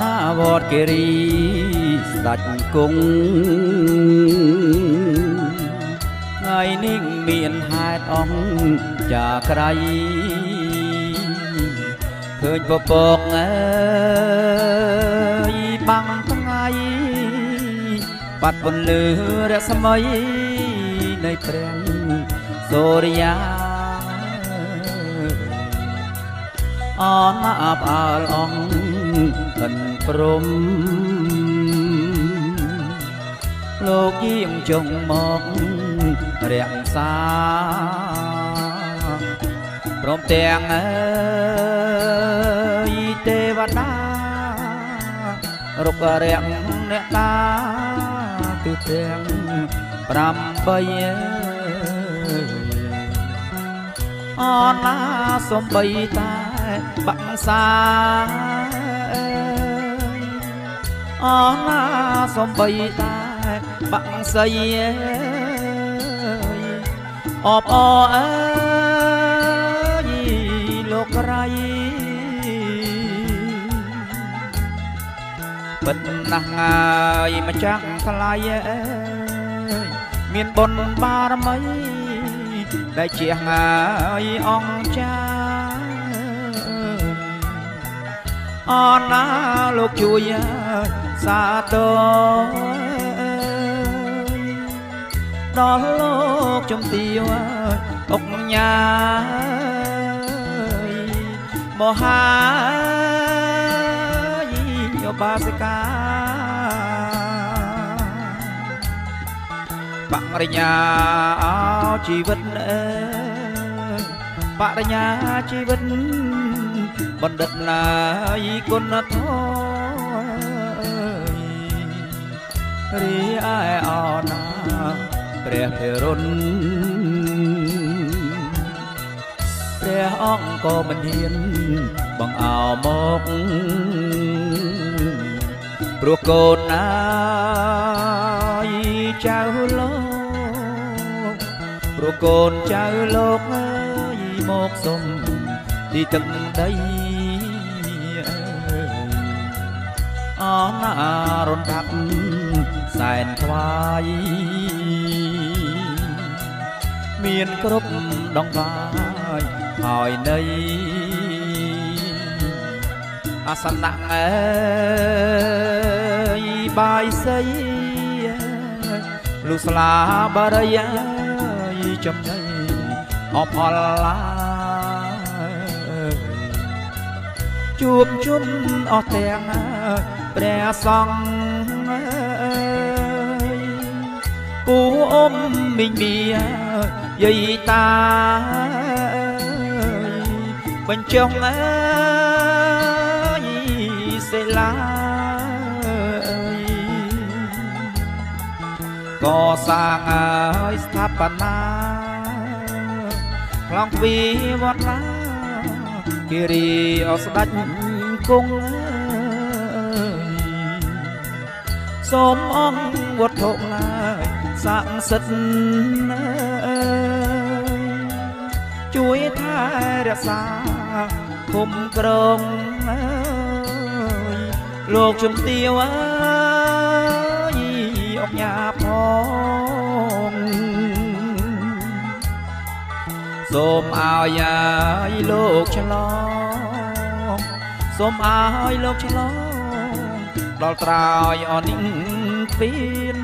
ណាវត្តគិរីស្ដេចគង់ថ្ងៃនេះមានហេតុអង្គចាក្រៃឃើញពពកអើយបាំងថ្ងៃបាត់ពន្លឺរស្មីនៃព្រះសូរិយាអណាប់អើលអង្គកិនព្រំលោកយាងចុងមករក្សាព្រមទាំងអើយទេវតារុករាំងអ្នកតាគឺទាំង8អណាសំបីតាបាក់សាអណាសំបីតាបាក់សៃអបអអើយលោកក្រៃបិទណាស់ងាយម្ចាស់ថ្លៃអើយមានបុណ្យបារមីដែលជាងាយអង្គចាអណាលោកជួយសាទរដល់លោកជំទាវអុកញ៉ាមហាយោបាសិកាបរិញ្ញាជីវិតបរិញ្ញាជីវិតបណ្ឌិតណាយគុណធម៌រីឯអណាព្រះភិរុណព្រះអង្គក៏មិនហ៊ានបង្អោមកព្រោះកូនណាយចៅលោកព្រោះកូនចៅលោកអើយមកសុំទីទឹកដីអណារំដាប់សែនថ្វាយមានគ្រប់ដងបាយហើយនៃអាសនៈអើយបាយសីលុស្លាបរិយាយចំណៃអបអល់ឡាជួបជុំអស់ទាំងព្រះសង្ឃពូអ៊ំមីងមីយាយតាបញ្ចុងអើយសេឡាក៏សាងឲ្យស្ថាបនាខ្លងទ្វីវត្តណាគិរីអស្ដេចគង់សូមអង្គវត្ថុឡើយស័ក្តិសិទ្ធិជួយថែរក្សាគុំក្រងលោកជំទាវអើយអុកញ៉ាផងសូមឲ្យលោកឆ្លងសូមឲ្យលោកឆ្លងដល់ត្រើយអនិងពៀន